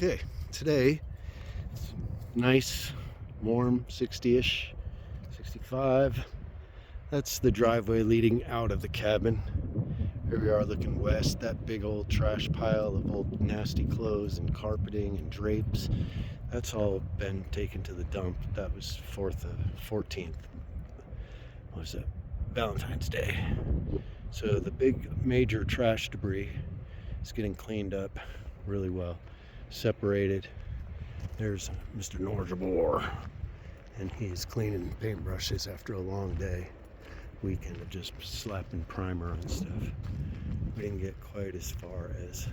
Okay, today it's nice, warm, 60-ish, 65. That's the driveway leading out of the cabin. Here we are looking west. That big old trash pile of old nasty clothes and carpeting and drapes, that's all been taken to the dump. That was 14th. What was that? Valentine's Day. So the big major trash debris is getting cleaned up really well, separated. There's Mr. Norjabor, and he's cleaning paintbrushes after a long weekend of just slapping primer on stuff. We didn't get quite as far as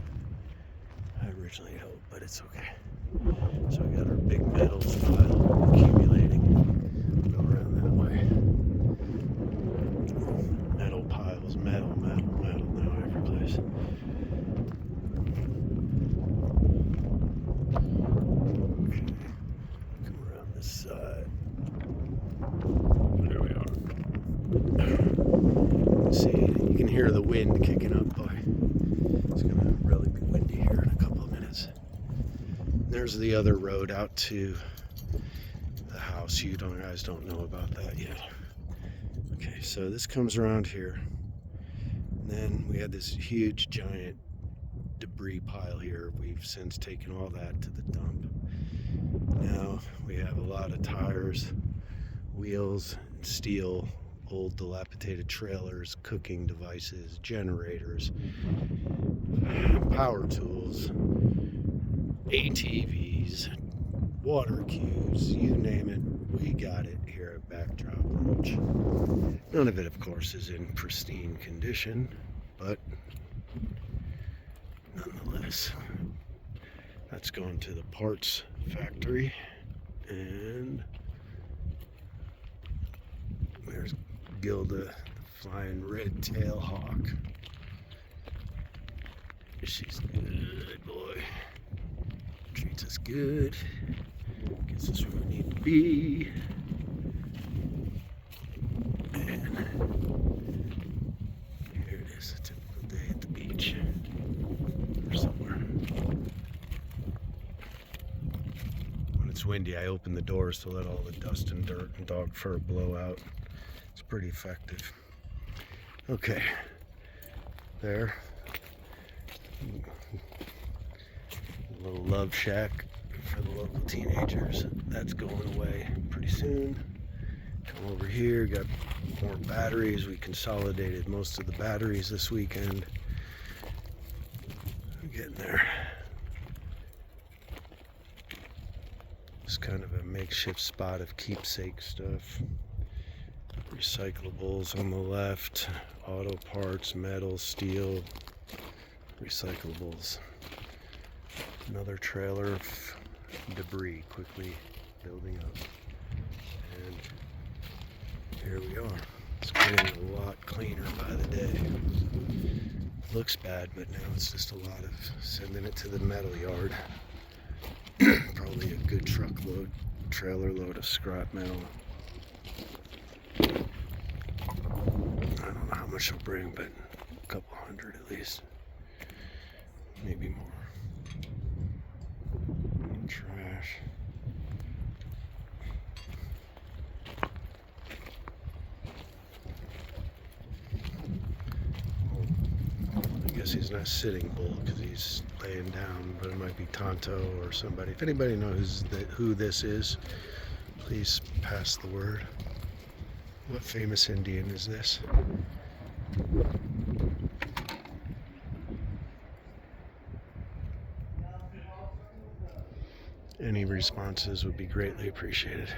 I originally hoped, but it's okay. So we got our big metals pile accumulating. Go around that way. Metal piles, metal now every place. This side. There we are. See, you can hear the wind kicking up, boy. It's gonna really be windy here in a couple of minutes. There's the other road out to the house. You guys don't know about that yet. Okay, so this comes around here. And then we had this huge, giant debris pile here. We've since taken all that to the dump. Now we have a lot of tires, wheels, steel, old dilapidated trailers, cooking devices, generators, power tools, ATVs, water cubes, you name it, we got it here at Backdrop Ranch. None of it, of course, is in pristine condition, but nonetheless, that's going to the parts factory. And there's Gilda, the flying red-tail hawk. She's good, boy. Treats us good. Gets us where we need to be. And here it is, a typical day at the beach. Or somewhere. It's windy, I open the doors to let all the dust and dirt and dog fur blow out. It's pretty effective. Okay, there. A little love shack for the local teenagers. That's going away pretty soon. Come over here, got more batteries. We consolidated most of the batteries this weekend. I'm getting there. It's kind of a makeshift spot of keepsake stuff. Recyclables on the left, auto parts, metal, steel, recyclables. Another trailer of debris quickly building up. And here we are. It's getting a lot cleaner by the day. Looks bad, but now it's just a lot of sending it to the metal yard. Probably a good trailer load of scrap metal. I don't know how much it'll bring, but a couple hundred at least. Maybe more. And trash. I guess he's not sitting bull because he's laying down, but it might be Tonto or somebody. If anybody knows who this is, please pass the word. What famous Indian is this? Any responses would be greatly appreciated.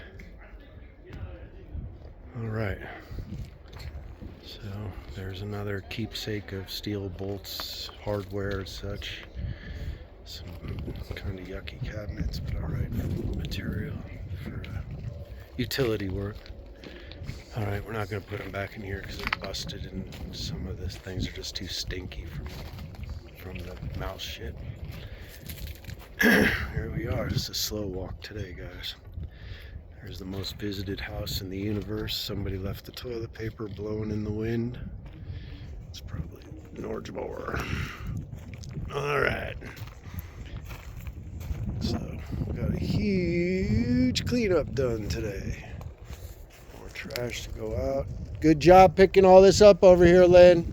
All right. So there's another keepsake of steel bolts, hardware, such. Some kind of yucky cabinets, but all right material for utility work. All right, we're not going to put them back in here because they're busted, and some of these things are just too stinky from the mouse shit. Here we are. It's a slow walk today, guys. There's the most visited house in the universe. Somebody left the toilet paper blowing in the wind. It's probably Norjabor. All right. huge cleanup done today. More trash to go out. Good job picking all this up over here, Lynn.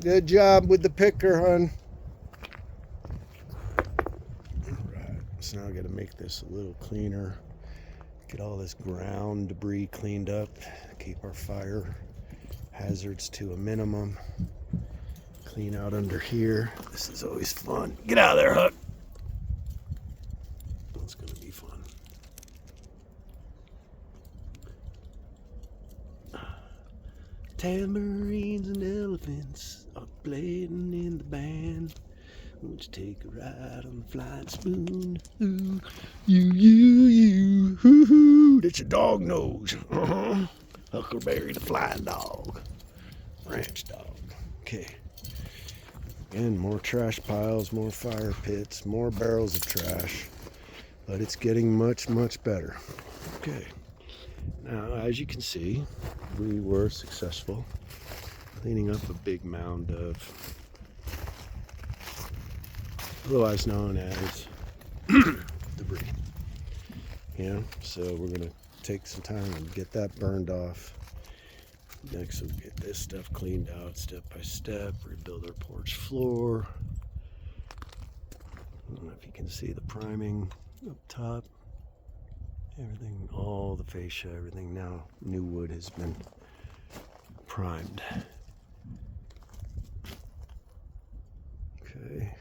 Good job with the picker, hon. Alright, so now I gotta make this a little cleaner. Get all this ground debris cleaned up. Keep our fire hazards to a minimum. Clean out under here. This is always fun. Get out of there, Huck. It's gonna be fun. Tambourines and elephants are playing in the band. Won't you take a ride on the flying spoon? Ooh, you, hoo hoo. That's your dog nose. Huckleberry the flying dog. Ranch dog. Okay. Again, more trash piles, more fire pits, more barrels of trash. But it's getting much, much better. Okay. Now, as you can see, we were successful cleaning up a big mound of otherwise known as debris. Yeah, so we're going to take some time and get that burned off. Next, we'll get this stuff cleaned out step by step, rebuild our porch floor. I don't know if you can see the priming up top. Everything, all the fascia, everything now, new wood has been primed. Okay.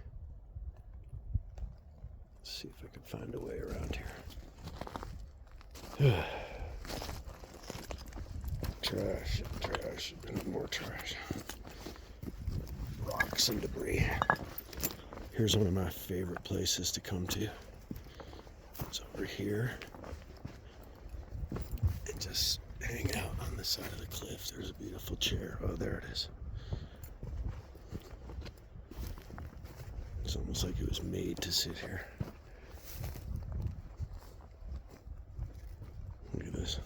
Let's see if I can find a way around here. Trash, trash, and more trash. Rocks and debris. Here's one of my favorite places to come to. It's over here. And just hang out on the side of the cliff. There's a beautiful chair. Oh, there it is. It's almost like it was made to sit here. Look at this.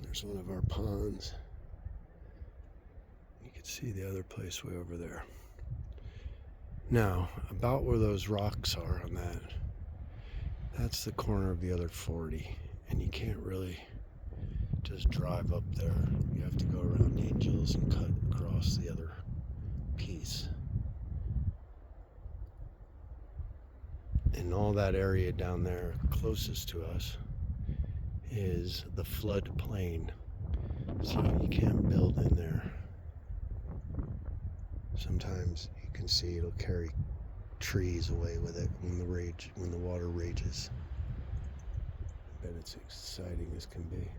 There's one of our ponds. You can see the other place way over there. Now, about where those rocks are on that, that's the corner of the other 40. And you can't really just drive up there. You have to go around Angels and cut across the other piece. And all that area down there closest to us is the floodplain. So you can't build in there. Sometimes you can see it'll carry trees away with it when the water rages. I bet it's exciting as can be.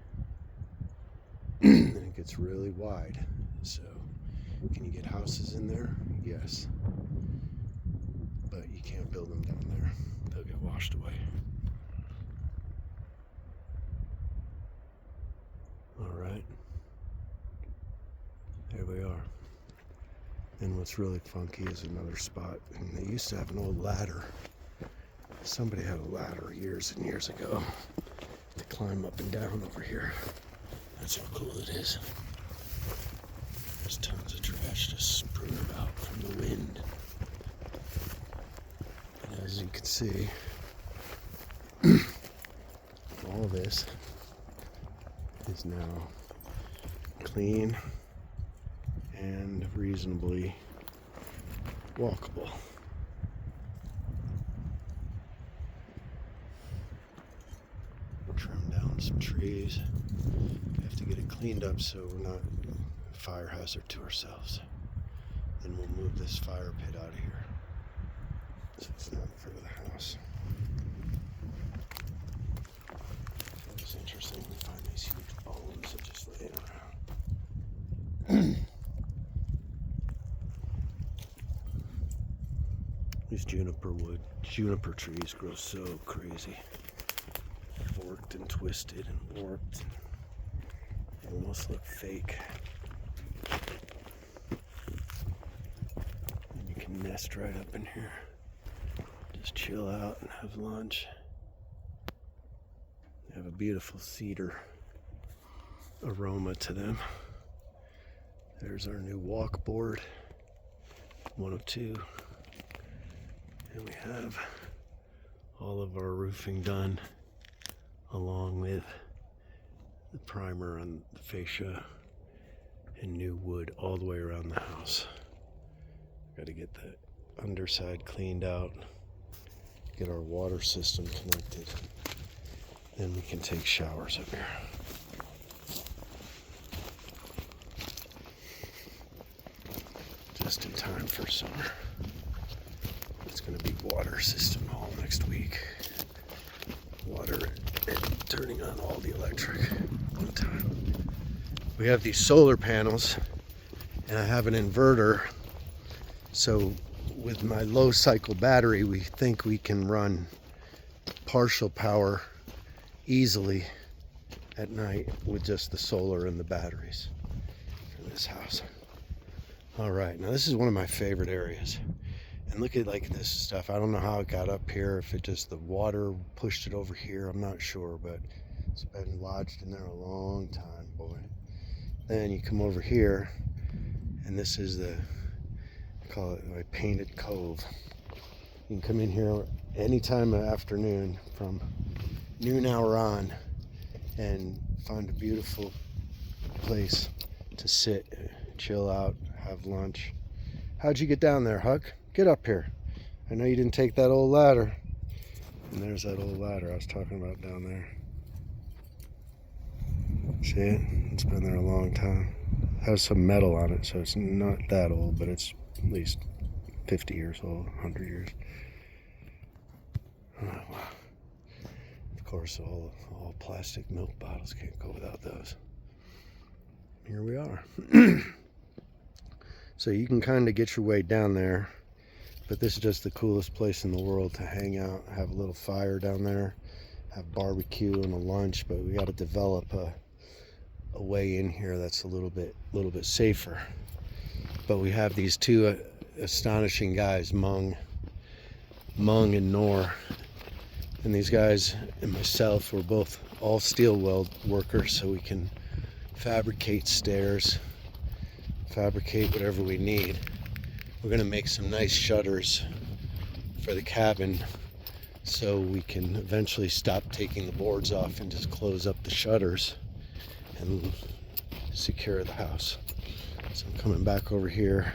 And it gets really wide. So can you get houses in there? Yes. But you can't build them down there. They'll get washed away. Alright. There we are. And what's really funky is another spot. And they used to have an old ladder. Somebody had a ladder years and years ago to climb up and down over here. That's how cool it is. There's tons of trash just sprayed out from the wind. And as you can see, all this is now clean and reasonably walkable. Trim down some trees. We have to get it cleaned up so we're not a fire hazard to ourselves. Then we'll move this fire pit out of here so it's not in front of the house. It's interesting to find these huge bones that just laying around. These juniper trees grow so crazy. Forked and twisted and warped. They almost look fake. And you can nest right up in here. Just chill out and have lunch. They have a beautiful cedar aroma to them. There's our new walk board, 102. And we have all of our roofing done, along with the primer on the fascia and new wood all the way around the house. Got to get the underside cleaned out, get our water system connected, then we can take showers up here. Just in time for summer. It's going to be water system all next week. Water and turning on all the electric one time. We have these solar panels, and I have an inverter. So with my low cycle battery, we think we can run partial power easily at night with just the solar and the batteries for this house. All right, now this is one of my favorite areas. And look at like this stuff. I don't know how it got up here, if it just the water pushed it over here, I'm not sure, but it's been lodged in there a long time, boy. Then you come over here, and this is the, I call it my painted cove. You can come in here anytime of afternoon from noon hour on and find a beautiful place to sit, chill out, have lunch. How'd you get down there, Huck? Get up here. I know you didn't take that old ladder. And there's that old ladder I was talking about down there. See it? It's been there a long time. It has some metal on it, so it's not that old, but it's at least 50 years old, 100 years. Oh, wow. Of course, all plastic milk bottles can't go without those. Here we are. So you can kind of get your way down there. But this is just the coolest place in the world to hang out, have a little fire down there, have barbecue and a lunch. But we got to develop a way in here that's a little bit safer. But we have these two astonishing guys, Mung and Nor, and these guys and myself, we're both all steel weld workers, so we can fabricate stairs, fabricate whatever we need. We're going to make some nice shutters for the cabin so we can eventually stop taking the boards off and just close up the shutters and secure the house. So I'm coming back over here.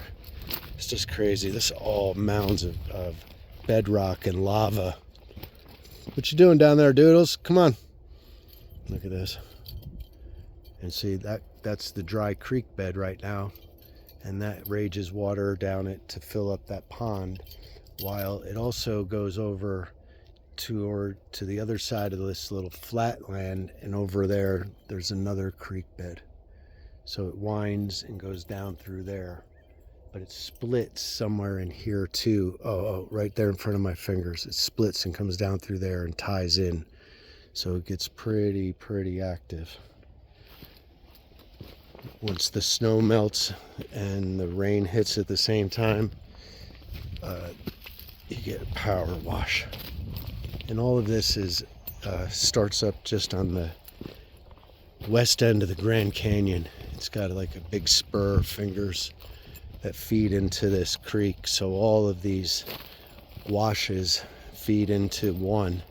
It's just crazy. This is all mounds of bedrock and lava. What you doing down there, Doodles? Come on. Look at this. And see, that's the dry creek bed right now. And that rages water down it to fill up that pond, while it also goes over to the other side of this little flat land, and over there's another creek bed. So it winds and goes down through there, but it splits somewhere in here too. Oh, right there in front of my fingers. It splits and comes down through there and ties in. So it gets pretty active. Once the snow melts and the rain hits at the same time, you get a power wash. And all of this starts up just on the west end of the Grand Canyon. It's got like a big spur of fingers that feed into this creek. So all of these washes feed into one.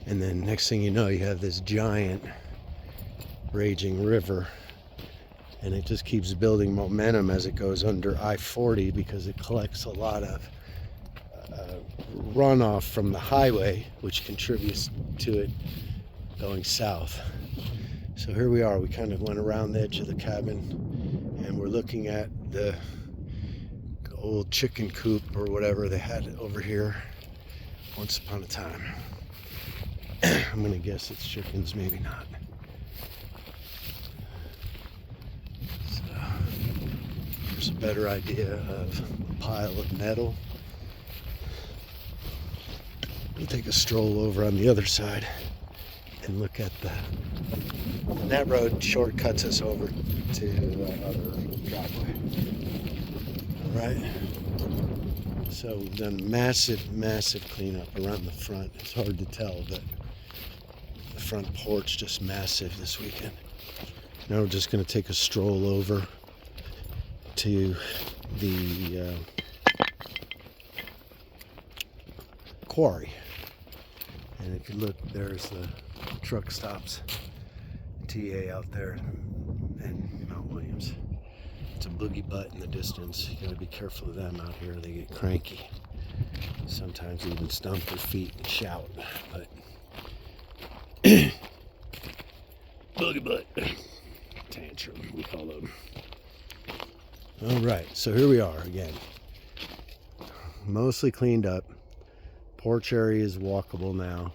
And then next thing you know, you have this giant raging river. And it just keeps building momentum as it goes under I-40, because it collects a lot of runoff from the highway, which contributes to it going south. So here we are. We kind of went around the edge of the cabin, and we're looking at the old chicken coop or whatever they had over here once upon a time. I'm going to guess it's chickens, maybe not. There's a better idea of a pile of metal. We'll take a stroll over on the other side and look at and that road shortcuts us over to the other driveway. All right. So we've done massive cleanup around the front. It's hard to tell, but the front porch just massive this weekend. Now we're just going to take a stroll over to the quarry. And if you look, there's the truck stops, TA out there, and Mount Williams. It's a boogie butt in the distance. You gotta be careful of them out here. They get cranky. Sometimes even stomp their feet and shout. But boogie butt tantrum, we call them. All right, so here we are again. Mostly cleaned up. Porch area is walkable now.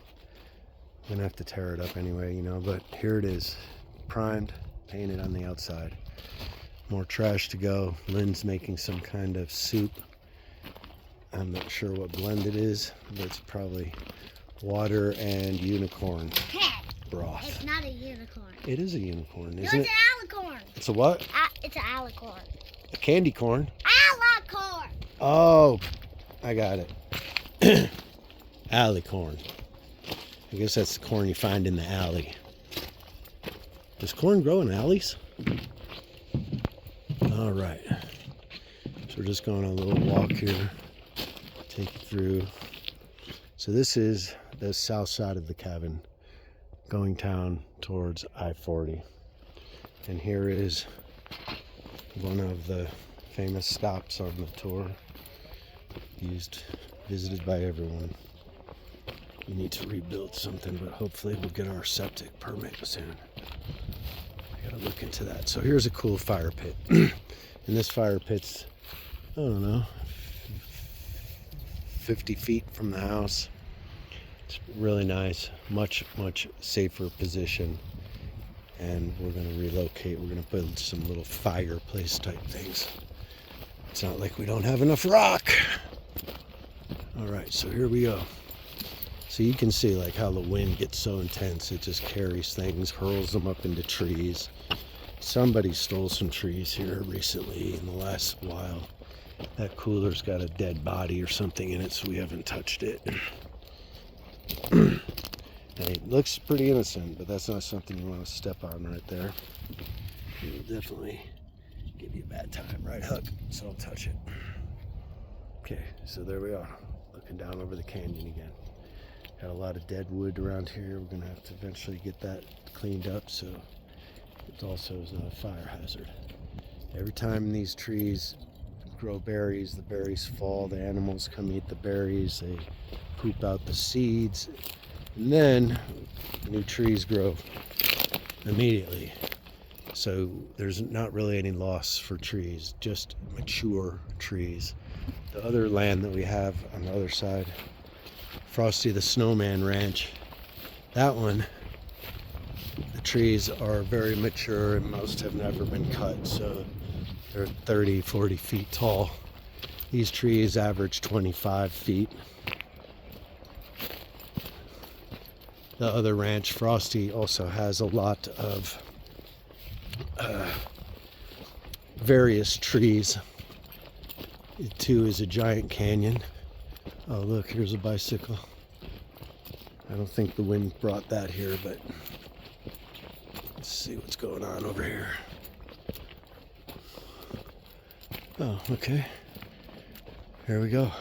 I'm gonna have to tear it up anyway, you know, but here it is. Primed, painted on the outside. More trash to go. Lynn's making some kind of soup. I'm not sure what blend it is, but it's probably water and unicorn broth. It's not a unicorn. It is a unicorn, isn't it? No, it's an alicorn. It's a what? It's an alicorn. A candy corn. Alicorn. Oh, I got it. Alicorn. I guess that's the corn you find in the alley. Does corn grow in alleys? All right. So we're just going on a little walk here. Take it through. So this is the south side of the cabin, going down towards I-40. And here is one of the famous stops on the tour, visited by everyone. We need to rebuild something, but hopefully we'll get our septic permit soon. I gotta look into that. So here's a cool fire pit. And this fire pit's, I don't know, 50 feet from the house. It's really nice, much safer position. And we're gonna relocate. We're gonna build some little fireplace type things. It's not like we don't have enough rock. All right, so here we go. So you can see like how the wind gets so intense. It just carries things, hurls them up into trees. Somebody stole some trees here recently in the last while. That cooler's got a dead body or something in it, so we haven't touched it. And it looks pretty innocent, but that's not something you want to step on right there. It'll definitely give you a bad time, right, Huck? So don't touch it. Okay, so there we are, looking down over the canyon again. Got a lot of dead wood around here. We're gonna have to eventually get that cleaned up so it also is not a fire hazard. Every time these trees grow berries, the berries fall, the animals come eat the berries, they poop out the seeds, and then new trees grow immediately. So there's not really any loss for trees, just mature trees. The other land that we have on the other side, Frosty the Snowman Ranch, that one, the trees are very mature and most have never been cut, so they're 30, 40 feet tall. These trees average 25 feet. The other ranch, Frosty, also has a lot of various trees. It too is a giant canyon. Oh look, here's a bicycle. I don't think the wind brought that here, but let's see what's going on over here. Oh, okay. Here we go.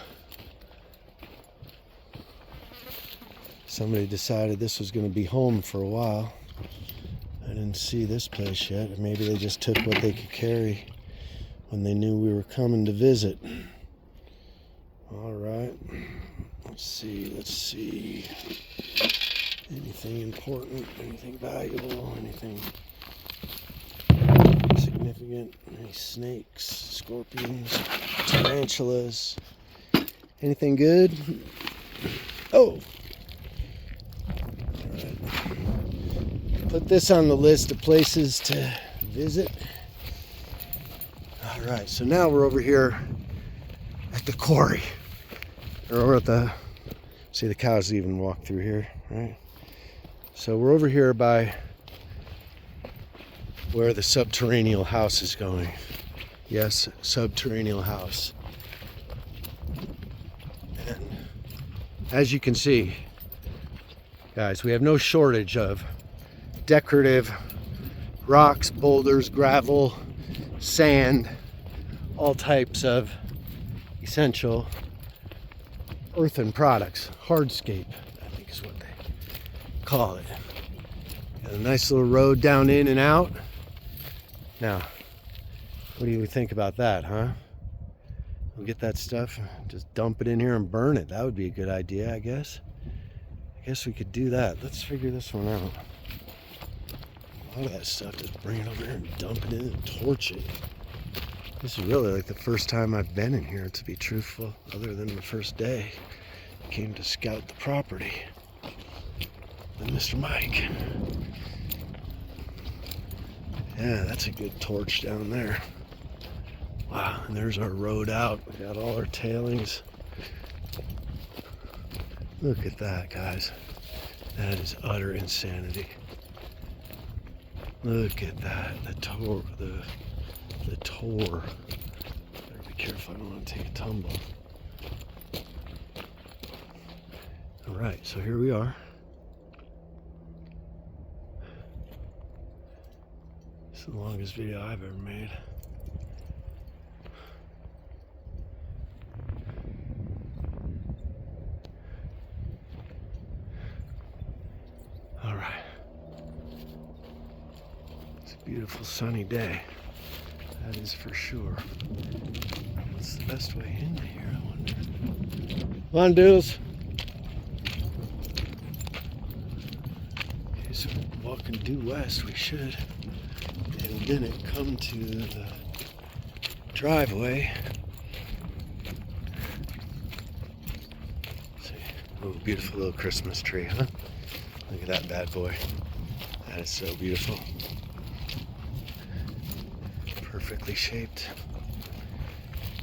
Somebody decided this was going to be home for a while. I didn't see this place yet. Or maybe they just took what they could carry when they knew we were coming to visit. All right. Let's see. Anything important, anything valuable, anything significant? Any snakes, scorpions, tarantulas? Anything good? Oh! Alright. Put this on the list of places to visit. Alright, so now we're over here at the quarry. Or at the, see the cows even walk through here, right? So we're over here by where the subterranean house is going. Yes, subterranean house. And as you can see, guys, we have no shortage of decorative rocks, boulders, gravel, sand, all types of essential earthen products. Hardscape, I think is what they call it. Got a nice little road down in and out. Now, what do you think about that, huh? We'll get that stuff, just dump it in here and burn it. That would be a good idea, I guess. I guess we could do that. Let's figure this one out. A lot of that stuff, just bring it over here and dump it in and torch it. This is really like the first time I've been in here, to be truthful, other than the first day. I came to scout the property with Mr. Mike. Yeah, that's a good torch down there. Wow, and there's our road out. We got all our tailings. Look at that, guys. That is utter insanity. Look at that. The tor. Better be careful, I don't want to take a tumble. Alright, so here we are. This is the longest video I've ever made. Alright. It's a beautiful sunny day. That is for sure. What's the best way into here, I wonder? Come on, dudes. Okay, so we're walking due west, we should. And then it come to the driveway. See, oh, beautiful little Christmas tree, huh? Look at that bad boy. That is so beautiful. Perfectly shaped.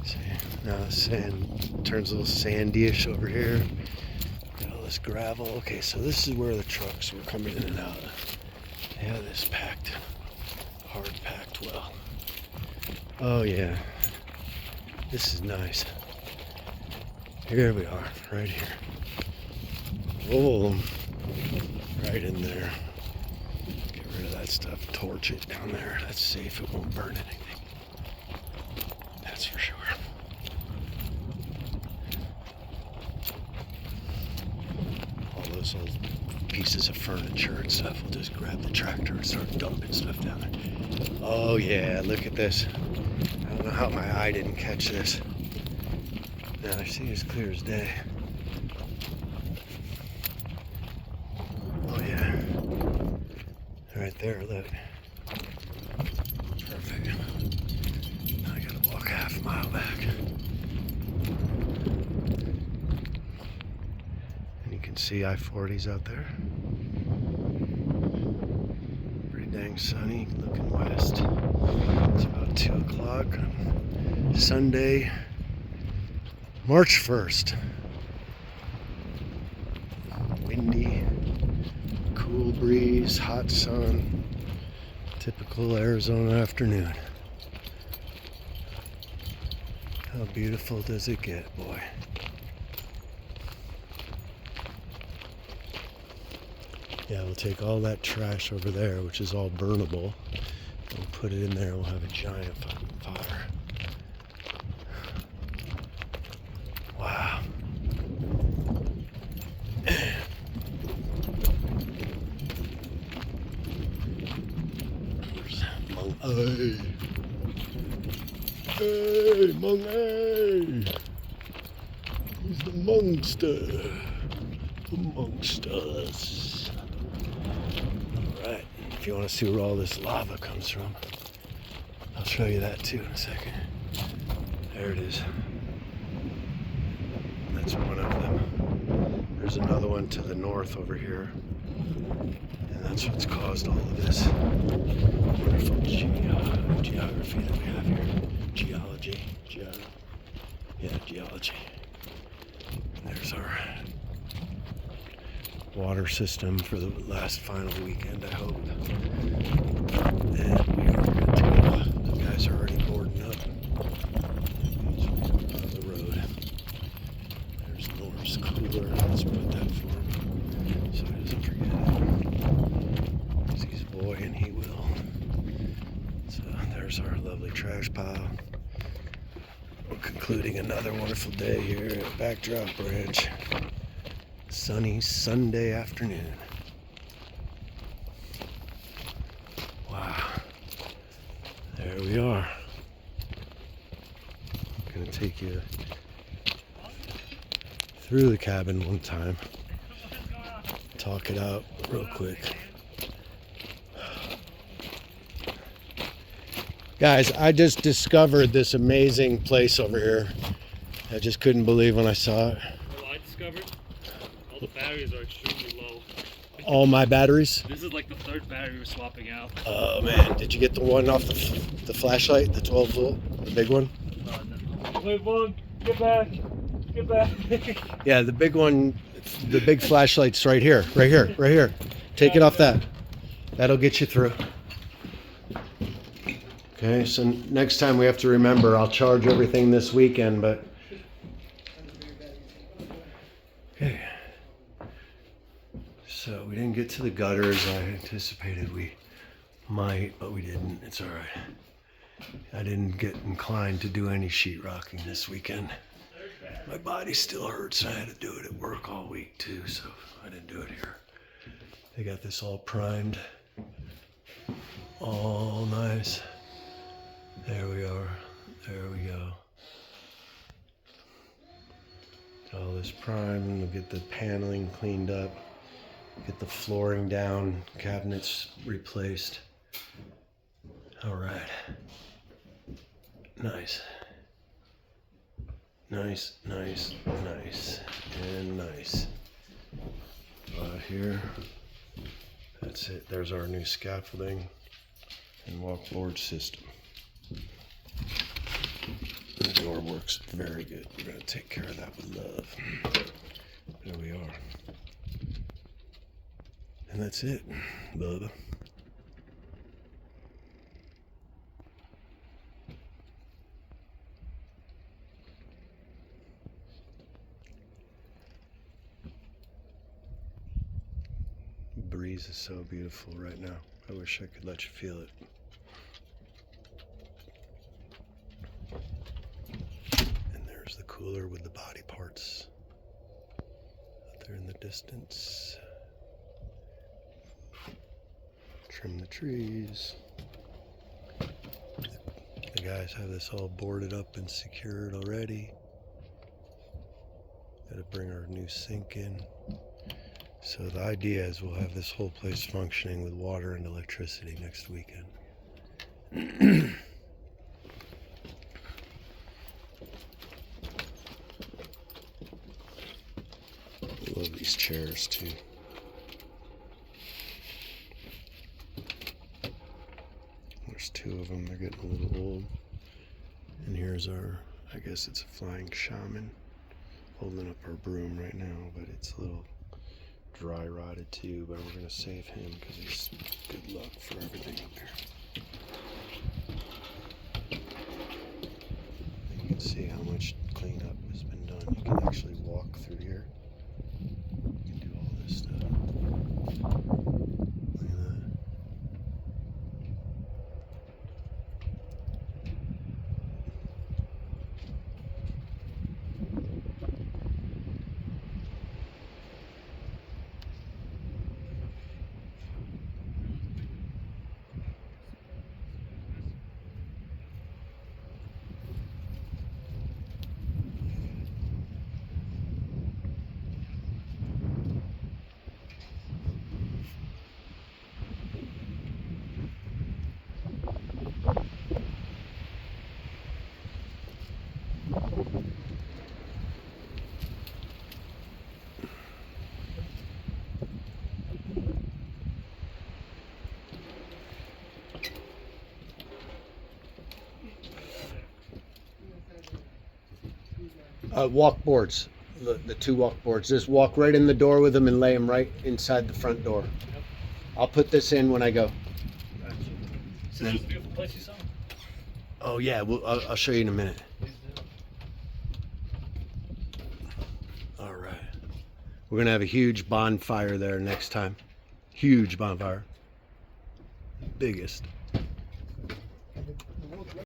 See, now the sand turns a little sandyish over here. Got all this gravel. Okay, so this is where the trucks were coming in and out. They have this packed, hard packed well. Oh yeah, this is nice. Here we are, right here. Roll them right in there. Get rid of that stuff. Torch it down there. That's safe. It won't burn anything. That's for sure. All those old pieces of furniture and stuff. We'll just grab the tractor and start dumping stuff down there. Oh yeah, look at this. I don't know how my eye didn't catch this. Now I see it as clear as day. Oh yeah. Right there, look. Perfect. Now I gotta walk half a mile back. And you can see I-40's out there. Pretty dang sunny, looking west. It's about 2 o'clock on Sunday, March 1st. Windy, cool breeze, hot sun. Typical Arizona afternoon. How beautiful does it get, boy? Yeah, we'll take all that trash over there, which is all burnable. We'll put it in there. We'll have a giant fucking fire. Wow. Hey, hey, Mung, hey. He's the Mungster amongst us. Alright, if you want to see where all this lava comes from, I'll show you that too in a second. There it is. That's one of them. There's another one to the north over here. And that's what's caused all of this wonderful geography that we have here. Geology. Geology. And there's our water system for the last final weekend, I hope. And we are good to go. The guys are already boarding up. The road. There's Norm's cooler. Let's put that for him so he doesn't forget it. 'Cause he's a boy and he will. So there's our lovely trash pile. We're concluding another wonderful day here at Backdrop Ranch. Sunny Sunday afternoon. Wow. There we are. I'm gonna take you through the cabin one time. Talk it out real quick. Guys, I just discovered this amazing place over here. I just couldn't believe when I saw it. Well, I discovered all the batteries are extremely low. All my batteries? This is like the third battery we're swapping out. Oh man, did you get the one off the flashlight, the 12 volt, the big one? No. Wait, Vaughn, get back. Get back. Yeah, the big one, the big flashlight's right here, right here, right here. Take it off that. That'll get you through. Okay, so next time we have to remember, I'll charge everything this weekend, but... Okay. So we didn't get to the gutter as I anticipated we might, but we didn't. It's all right. I didn't get inclined to do any sheetrocking this weekend. My body still hurts. I had to do it at work all week too, so I didn't do it here. They got this all primed. All nice. There we are. There we go. Get all this primed. We'll get the paneling cleaned up. Get the flooring down. Cabinets replaced. All right. Nice. Nice, nice, nice, and nice. Here. That's it. There's our new scaffolding and walkboard system. The door works very good. We're going to take care of that with love. There we are. And that's it, Bubba. The breeze is so beautiful right now. I wish I could let you feel it. There's the cooler with the body parts out there in the distance. Trim the trees. The guys have this all boarded up and secured already. Got to bring our new sink in. So the idea is we'll have this whole place functioning with water and electricity next weekend. I love these chairs too. There's two of them. They're getting a little old. And here's our, I guess it's a flying shaman holding up our broom right now, but it's a little dry rotted too, but we're going to save him because he's good luck for everything up there. You can see how much cleanup has been done. You can actually walk through here. You can do all this stuff. Look at that. Walk boards, the two walk boards. Just walk right in the door with them and lay them right inside the front door. Yep. I'll put this in when I go. Gotcha. So this is a beautiful place you saw? Oh yeah, I'll show you in a minute. All right. We're gonna have a huge bonfire there next time. Huge bonfire. Biggest.